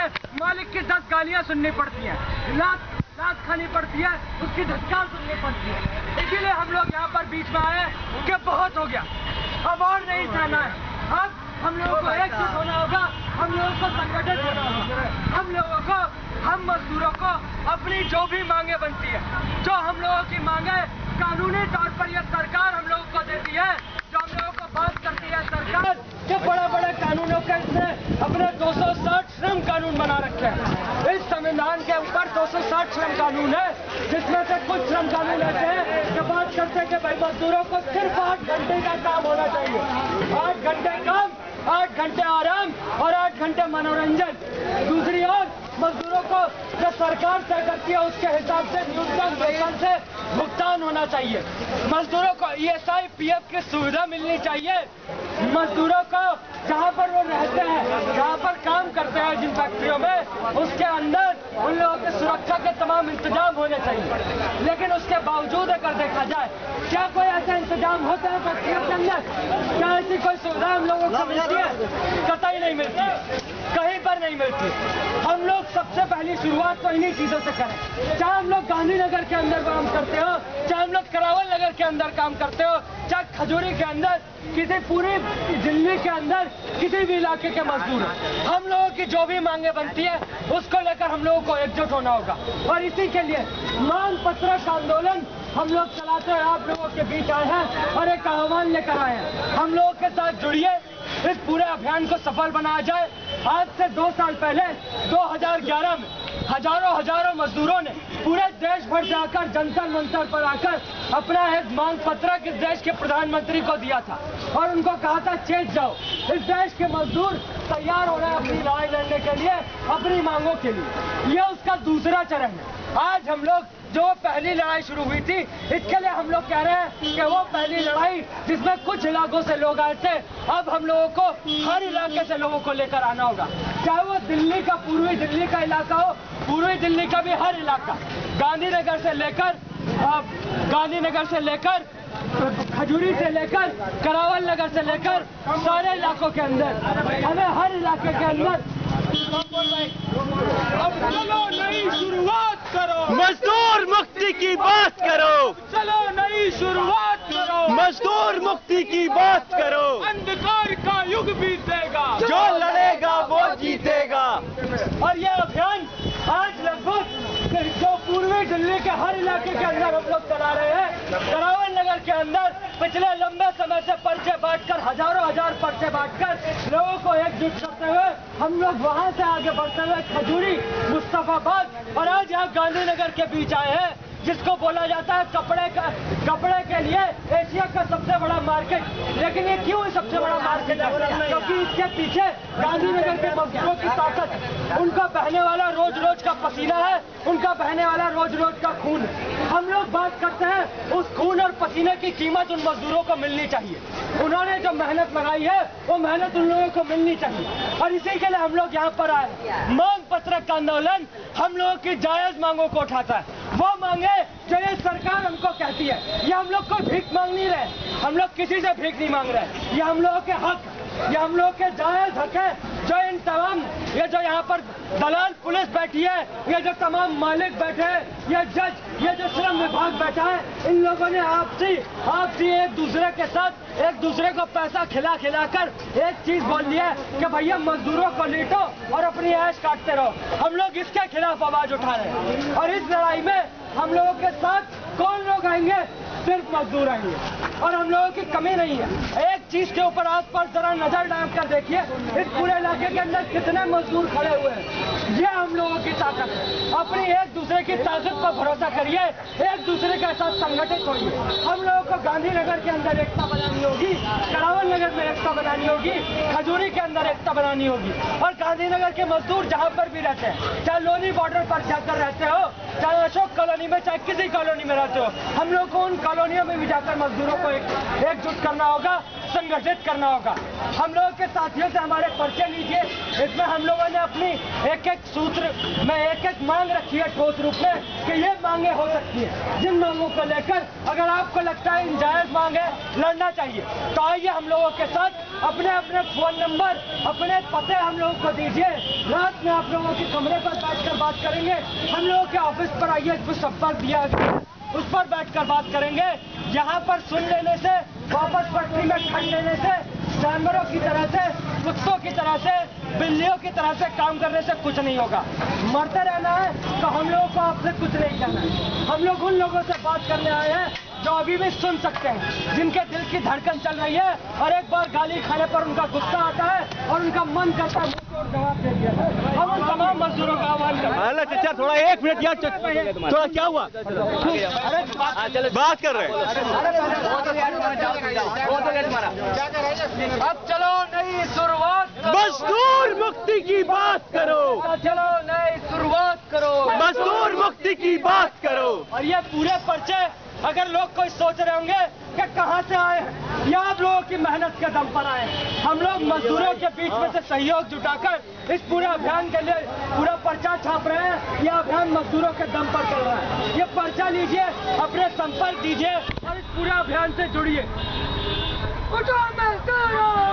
है मालिक की 10 गालियां सुननी पड़ती हैं, लात खानी पड़ती है, उसकी धक्का सुननी पड़ती है। इसीलिए हम लोग यहाँ पर बीच में आए कि बहुत हो गया, अब और नहीं सहना है। अब हम लोगों को एकजुट होना होगा, हम लोगों को संगठित होना होगा, हम लोगों को, हम मजदूरों को अपनी जो भी मांगे बनती है, जो हम लोगों की मांगे कानूनी तौर पर यह सरकार हम लोगों को देती है, जो हम लोगों को बात करती है सरकार के बड़े कानूनों के अपने 260 श्रम कानून बना रखे हैं। इस संविधान के ऊपर 260 श्रम कानून है, जिसमें से कुछ श्रम कानून ऐसे हैं कि बात करते हैं कि भाई मजदूरों को सिर्फ 8 घंटे का काम होना चाहिए, 8 घंटे काम, 8 घंटे आराम और 8 घंटे मनोरंजन। दूसरी ओर मजदूरों को जो सरकार तय करती है उसके हिसाब से न्यूनतम वेतन से भुगतान होना चाहिए। मजदूरों को ESI PF की सुविधा मिलनी चाहिए। मजदूरों को जहाँ पर वो रहते हैं, जहाँ पर काम करते हैं जिन फैक्ट्रियों में, उसके अंदर उन लोगों की सुरक्षा के तमाम इंतजाम होने चाहिए। लेकिन उसके बावजूद अगर देखा जाए, क्या कोई ऐसा इंतजाम होता है फैक्ट्रियों के अंदर? क्या ऐसी कोई सुविधा हम लोगों को मिलती है? कतई नहीं मिलती, कहीं पर नहीं मिलती। हम लोग सबसे पहली शुरुआत तो इन्हीं चीजों से करें। चाहे हम लोग गांधीनगर के अंदर काम करते हो, चाहे हम लोग करावल नगर के अंदर काम करते हो, चाहे खजूरी के अंदर, किसी पूरी दिल्ली के अंदर किसी भी इलाके के मजदूर हैं, हम लोगों की जो भी मांगे बनती है उसको लेकर हम लोगों को एकजुट होना होगा। और इसी के लिए मांग पत्रक आंदोलन हम लोग चलाते हैं, आप लोगों के बीच आए हैं और एक आह्वान लेकर आए हैं। हम लोगों के साथ जुड़िए, इस पूरे अभियान को सफल बनाया जाए। आज से 2 साल पहले 2011 में हजारों मजदूरों ने पूरे देश भर जाकर जंतर मंतर पर आकर अपना एक मांग पत्रक इस देश के प्रधानमंत्री को दिया था और उनको कहा था चेत जाओ। इस देश के मजदूर तैयार हो रहे हैं अपनी लड़ाई लड़ने के लिए, अपनी मांगों के लिए। यह उसका दूसरा चरण है। आज हम लोग जो पहली लड़ाई शुरू हुई थी, इसके लिए हम लोग कह रहे हैं कि वो पहली लड़ाई जिसमें कुछ इलाकों से लोग आए थे, अब हम लोगों को हर इलाके से लोगों को लेकर आना होगा। चाहे वो दिल्ली का, पूर्वी दिल्ली का इलाका हो, पूर्वी दिल्ली का भी हर इलाका, गांधीनगर से लेकर खजूरी से लेकर करावल नगर से लेकर सारे इलाकों के अंदर, हमें हर इलाके के अंदर अब चलो नई शुरुआत करो, मजदूर मुक्ति की बात करो, चलो नई शुरुआत करो, मजदूर मुक्ति की बात करो। अंधकार का युग बीतेगा, जो लड़ेगा वो जीतेगा। और ये अभियान आज लगभग जो पूर्वी दिल्ली के हर इलाके के अंदर हम लोग चला रहे हैं। करावल नगर के अंदर पिछले लंबे समय से पर्चे बांटकर, हजार पर्चे बांटकर लोगों को एकजुट करते हुए हम लोग वहां से आगे बढ़ते हुए खजूरी, मुस्तफाबाद और आज यहाँ गांधीनगर के बीच आए हैं, जिसको बोला जाता है कपड़े के लिए एशिया का सबसे बड़ा मार्केट। लेकिन ये क्यों है सबसे बड़ा मार्केट है? क्योंकि इसके पीछे गांधीनगर के मजदूरों की ताकत है, उनका बहने वाला रोज का पसीना है, उनका बहने वाला रोज का खून है। हम लोग बात करते हैं उस खून और पसीने की कीमत उन मजदूरों को मिलनी चाहिए। उन्होंने जो मेहनत लगाई है वो मेहनत उन लोगों को मिलनी चाहिए और इसी के लिए हम लोग यहाँ पर आए। मांग पत्रक आंदोलन हम लोगों की जायज मांगों को उठाता है, वो मांगे जो ये सरकार हमको कहती है। ये हम लोग कोई भीख मांग नहीं रहे, हम लोग किसी से भीख नहीं मांग रहे, ये हम लोगों के हक, ये हम लोग के जायज हक है। जो इन तमाम, ये जो यहाँ पर दलाल पुलिस बैठी है, ये जो तमाम मालिक बैठे हैं, ये जज, ये जो श्रम विभाग बैठा है, इन लोगों ने आपसी एक दूसरे के साथ एक दूसरे को पैसा खिला कर एक चीज बोल दी है कि भैया मजदूरों को लूटो और अपनी ऐश काटते रहो। हम लोग इसके खिलाफ आवाज उठा रहे हैं और इस लड़ाई में हम लोगों के साथ कौन लोग आएंगे? सिर्फ मजदूर आएंगे और हम लोगों की कमी नहीं है। एक चीज के ऊपर आसपास जरा नजर डाल कर देखिए, इस पूरे इलाके के अंदर कितने मजदूर खड़े हुए हैं। ये हम लोगों की ताकत है। अपनी एक दूसरे की ताकत पर भरोसा करिए, एक दूसरे के साथ संगठित होइए। हम लोगों को गांधीनगर के अंदर एकता बनानी होगी, करावल नगर में एकता बनानी होगी, खजूरी के अंदर एकता बनानी होगी। और गांधीनगर के मजदूर जहाँ पर भी रहते हैं, चाहे लोनी बॉर्डर पर जाकर रहते हो, चाहे अशोक कॉलोनी में, चाहे किसी कॉलोनी में रहते हो, हम लोग को उन कॉलोनियों में भी जाकर मजदूरों को एकजुट करना होगा, संगठित करना होगा। हम लोगों के साथियों से हमारे परिचय लीजिए। इसमें हम लोगों ने अपनी एक एक सूत्र में एक एक मांग रखी है ठोस रूप में कि ये मांगे हो सकती है। जिन मांगों को लेकर अगर आपको लगता है इन जायज मांग है, लड़ना चाहिए, तो आइए हम लोगों के साथ अपने अपने फोन नंबर, अपने पते हम लोगों को दीजिए। रात में आप लोगों के कमरे पर बैठकर बात करेंगे। हम लोगों के ऑफिस पर आइए, जो संपर्क दिया गया उस पर बैठकर बात करेंगे। यहाँ पर सुन लेने से, वापस पटरी में खड़ लेने से, जानवरों की तरह से, कुत्तों की तरह से, बिल्लियों की तरह से काम करने से कुछ नहीं होगा। मरते रहना है तो हम लोगों को आपसे कुछ नहीं कहना है। हम लोग उन लोगों से बात करने आए हैं जो अभी भी सुन सकते हैं, जिनके दिल की धड़कन चल रही है और एक बार गाली खाने पर उनका गुस्सा आता है और उनका मन करता है मुंह तोड़ जवाब दे दिया। हम उन तमाम मजदूरों का आह्वान करते हैं। चाचा थोड़ा 1 मिनट यार, थोड़ा क्या हुआ? बात कर रहे हैं। अब चलो नई शुरुआत, मजदूर मुक्ति की बात करो, चलो नई शुरुआत करो, मजदूर मुक्ति की बात करो। और ये पूरे पर्चे अगर लोग कोई सोच रहे होंगे कि कहां से आए हैं, या आप लोगों की मेहनत के दम पर आए हैं। हम लोग मजदूरों के बीच में से सहयोग जुटाकर इस पूरे अभियान के लिए पूरा पर्चा छाप रहे हैं। यह अभियान मजदूरों के दम पर चल रहा है। ये पर्चा लीजिए, अपने संपर्क दीजिए और इस पूरे अभियान से जुड़िए। उठो मजदूरों!